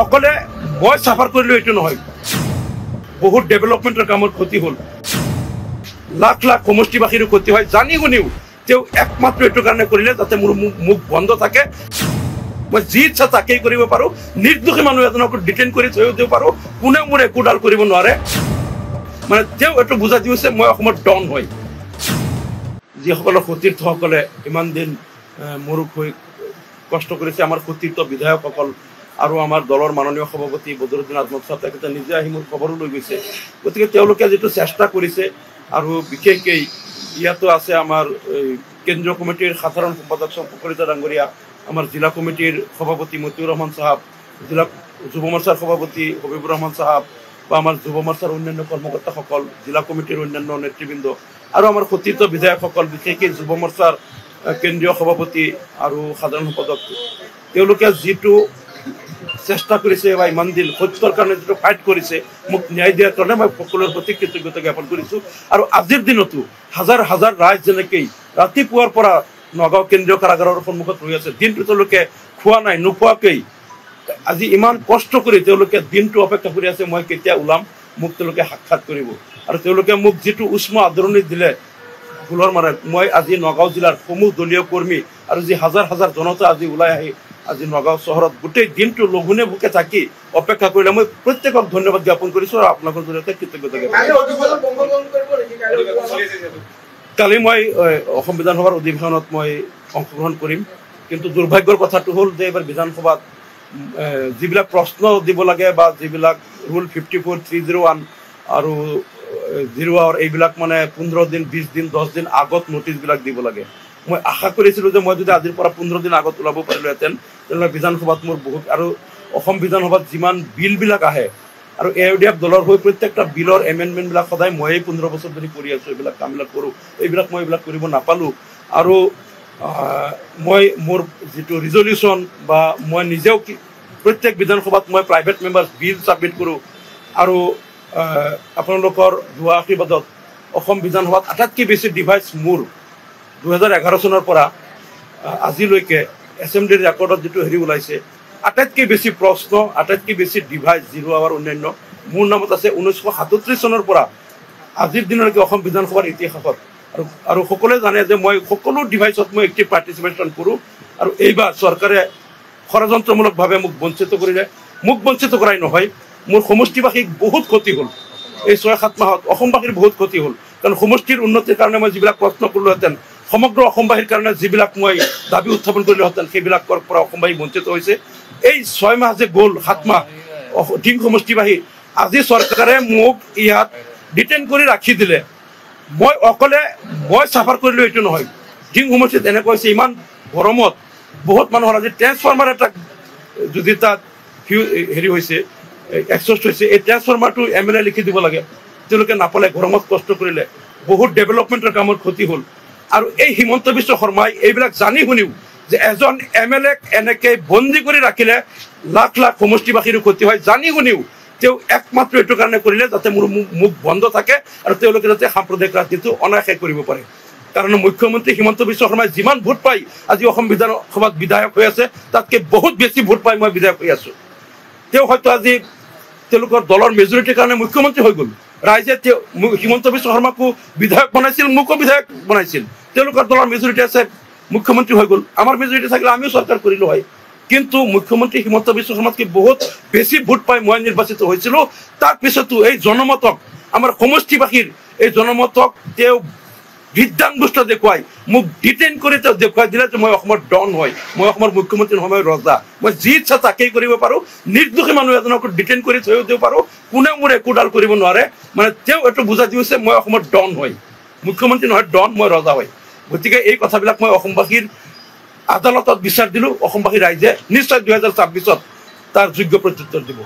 অকলে মই সাফার করলে এইটো নহয়, বহুত ডেভেলপমেন্টের কামত ক্ষতি হল, লাখ লাখ সমষ্টিবাসীরও ক্ষতি হয়, জানি শুনিও একমাত্র এইটো কারণে করিলে যাতে মোর মুখ বন্ধ থাকে, মই যি ইচ্ছা তাকেই কৰিব পাৰো, নিৰ্দোষী মানুহ এজনক ডিটেইন কৰি থৈও দিব পাৰো, কোনে মোৰ একোডাল কৰিব নোৱাৰে। মানে এইটো বুঝা দিছে মই অসমৰ ডন হয়। যিসকলৰ সতীৰ্থসকলে ইমান দিন মোৰ হৈ কষ্ট কৰিছে, আমাৰ সতীৰ্থ বিধায়কসকল আৰু আমাৰ দলৰ মাননীয় সভাপতি বদৰুদ্দিন আজমল সাহেব তেখেতে নিজে আহি মোৰ খবৰো লৈ গৈছে। গতিকে তেওঁলোকে যিটো চেষ্টা কৰিছে, আৰু বিশেষকৈ ইয়াতো আছে আমাৰ কেন্দ্ৰীয় কমিটিৰ সাধাৰণ সম্পাদক শংকৰিতা ডাঙৰীয়া, আমার জিলা কমিটির সভাপতি মতিউর রহমান সাহাব, জিলা যুব মোর্চার সভাপতি হবিবুর রহমান সাহাব, বা আমার যুব মোর্চার অন্যান্য কর্মকর্তাসকল, জিলা কমিটির অন্যান্য নেতৃবৃন্দ, আৰু আমাৰ সতীৰ্থ বিধায়কসকল, বিশেষকৈ যুৱ মোৰ্চাৰ কেন্দ্ৰীয় সভাপতি আৰু সাধাৰণ সম্পাদক, তেওঁলোকে যিটো চেষ্টা কৰিছে বা ইমান দিন সত্যৰ কাৰণে যিটো ফাইট কৰিছে, মোক ন্যায় দিয়াৰ কাৰণে মই সকলোৰে প্ৰতি কৃতজ্ঞতা জ্ঞাপন কৰিছোঁ। আৰু আজিৰ দিনতো হাজাৰ হাজাৰ ৰাইজ যেনেকৈ ৰাতিপুৱাৰ পৰা নগাঁও কেন্দ্ৰীয় কাৰাগাৰৰ সন্মুখত ৰৈ আছে, দিনটো তেওঁলোকে খোৱা নাই, নোখোৱাকৈ আজি ইমান কষ্ট কৰি তেওঁলোকে দিনটো অপেক্ষা কৰি আছে মই কেতিয়া ওলাম, মোক তেওঁলোকে সাক্ষাৎ কৰিব। আৰু তেওঁলোকে মোক যিটো উষ্ম আদৰণি দিলে ফুলৰ মাৰাত, মই আজি নগাঁও জিলাৰ সমূহ দলীয় কৰ্মী আৰু যি হাজাৰ হাজাৰ জনতা আজি ওলাই আহি আজি নগাঁও চহৰত গোটেই দিনটো লঘোণে ভোকে থাকি অপেক্ষা কৰিলে, মই প্ৰত্যেকক ধন্যবাদ জ্ঞাপন কৰিছোঁ আৰু আপোনালোকৰ জৰিয়তে কৃতজ্ঞতা জ্ঞাপন কৰিছোঁ। কালি মই অসম বিধানসভাৰ অধিৱেশনত মই অংশগ্ৰহণ কৰিম, কিন্তু দুৰ্ভাগ্যৰ কথাটো হ'ল যে এইবাৰ বিধানসভাত যিবিলাক প্ৰশ্ন দিব লাগে বা যিবিলাক ৰুল 54, 301 আৰু 0 আৱাৰ এইবিলাক মানে 15 দিন, 20 দিন, 10 দিন আগত নটিচবিলাক দিব লাগে। মই আশা কৰিছিলোঁ যে মই যদি আজিৰ পৰা 15 দিন আগত ওলাব পাৰিলোহেঁতেন, তেনেহ'লে বিধানসভাত মোৰ বহুত, আৰু অসম বিধানসভাত যিমান বিলবিলাক আহে, আৰু AUDF দলৰ হৈ প্ৰত্যেকটা বিলৰ এমেণ্ডমেণ্টবিলাক সদায় ময়েই 15 বছৰ ধৰি কৰি আছোঁ, এইবিলাক কামবিলাক কৰোঁ, এইবিলাক মই এইবিলাক কৰিব নাপালোঁ। আৰু মই মোৰ যিটো ৰিজলিউশ্যন বা মই নিজেও প্ৰত্যেক বিধানসভাত মই প্ৰাইভেট মেম্বাৰ্ছ বিল ছাবমিট কৰোঁ। আৰু আপোনালোকৰ দুৱা আশীৰ্বাদত অসম বিধানসভাত আটাইতকৈ বেছি ডিভাইচ মোৰ 2011 চনৰ পৰা আজিলৈকে এছেম্বলিৰ ৰেকৰ্ডত যিটো ওলাইছে, আটাইতকৈ বেছি প্ৰশ্ন, আটাইতকৈ বেছি ডিভাইচ 0 আৱাৰ অন্যান্য মোৰ নামত আছে 1937 চনৰ পৰা আজিৰ দিনলৈকে অসম বিধানসভাৰ ইতিহাসত। আৰু সকলোৱে জানে যে মই সকলো ডিভাইচত মই এক্টিভ পাৰ্টিচিপেশ্যন কৰোঁ। আৰু এইবাৰ চৰকাৰে ষড়যন্ত্ৰমূলকভাৱে মোক বঞ্চিত কৰিলে। মোক বঞ্চিত কৰাই নহয়, মোৰ সমষ্টিবাসীক বহুত ক্ষতি হ'ল। এই 6-7 মাহত অসমবাসীৰ বহুত ক্ষতি হ'ল, কাৰণ সমষ্টিৰ উন্নতিৰ কাৰণে মই যিবিলাক প্ৰশ্ন কৰিলোহেঁতেন, সমগ্ৰ অসমবাসীৰ কাৰণে যিবিলাক মই দাবী উত্থাপন কৰিলোহেঁতেন, সেইবিলাকৰ পৰা অসমবাসী বঞ্চিত হৈছে। এই 6 মাহ যে গ'ল, 7 মাহ ডিং সমষ্টিবাসী, আজি চৰকাৰে মোক ইয়াত ডিটেইন কৰি ৰাখি দিলে। মই অকলে মই চাফাৰ কৰিলোঁ এইটো নহয়, ডিং সমষ্টিত এনেকুৱা হৈছে, ইমান গৰমত বহুত মানুহৰ আজি ট্ৰেন্সফৰ্মাৰ এটা যদি তাত হৈছে, এক্সষ্ট হৈছে, এই ট্ৰেন্সফৰ্মাৰটো MLA লিখি দিব লাগে, তেওঁলোকে নাপালে, গৰমত কষ্ট কৰিলে, বহুত ডেভেলপমেণ্টেৰ কামত ক্ষতি হ'ল। আৰু এই হিমন্ত বিশ্ব শৰ্মাই এইবিলাক জানি শুনিও যে এজন MLAক এনেকৈ বন্দী কৰি ৰাখিলে লাখ লাখ সমষ্টিবাসীৰো ক্ষতি হয়, জানি শুনিও একমাত্ৰ এইটো কাৰণে কৰিলে যাতে মোৰ মুখ বন্ধ থাকে আৰু তেওঁলোকে যাতে সাম্প্ৰদায়িক ৰাজনীতি অনায়াসে কৰিব পাৰে। কাৰণ মুখ্যমন্ত্ৰী হিমন্ত বিশ্ব শৰ্মাই যিমান ভোট পাই আজি অসম বিধানসভাত বিধায়ক হৈ আছে, তাতকৈ বহুত বেছি ভোট পাই মই বিধায়ক হৈ আছোঁ। হয়তো আজি তেওঁলোকৰ দলৰ মেজৰিটিৰ কাৰণে মুখ্যমন্ত্ৰী হৈ গ'ল। ৰাইজে হিমন্ত বিশ্ব শৰ্মাকো বিধায়ক বনাইছিল, মোকো বিধায়ক বনাইছিল। তেওঁলোকৰ দলৰ মেজৰিটি আছে, মুখ্যমন্ত্ৰী হৈ গ'ল। আমাৰ মেজৰিটি থাকিলে আমিও চৰকাৰ কৰিলোঁ হয়, কিন্তু মুখ্যমন্ত্ৰী হিমন্ত বিশ্ব শৰ্মাতকৈ বহুত বেছি ভোট পাই মই নিৰ্বাচিত হৈছিলোঁ। তাৰপিছতো এই জনমতক, আমাৰ সমষ্টিবাসীৰ এই জনমতক বৃদ্ধাংগুষ্ট দেখুৱাই মোক ডিটেইন কৰি দেখুৱাই দিলে যে মই অসমৰ ডন হয়, মই অসমৰ মুখ্যমন্ত্ৰী নহয়, মই ৰজা। মই যি ইচ্ছা তাকেই কৰিব পাৰোঁ, নিৰ্দোষী মানুহ এজনক ডিটেইন কৰি থৈও দিব পাৰোঁ, কোনে মোৰ একোডাল কৰিব নোৱাৰে। মানে এইটো বুজা দিছে মই অসমৰ ডন হয়, মুখ্যমন্ত্ৰী নহয়, ডন, মই ৰজা হয়। গতিকে এই কথাবিলাক মই অসমবাসীৰ আদালতত বিচাৰ দিলোঁ। অসমবাসী ৰাইজে নিশ্চয় 2026ত তাৰ যোগ্য প্ৰত্যুত্তৰ দিব।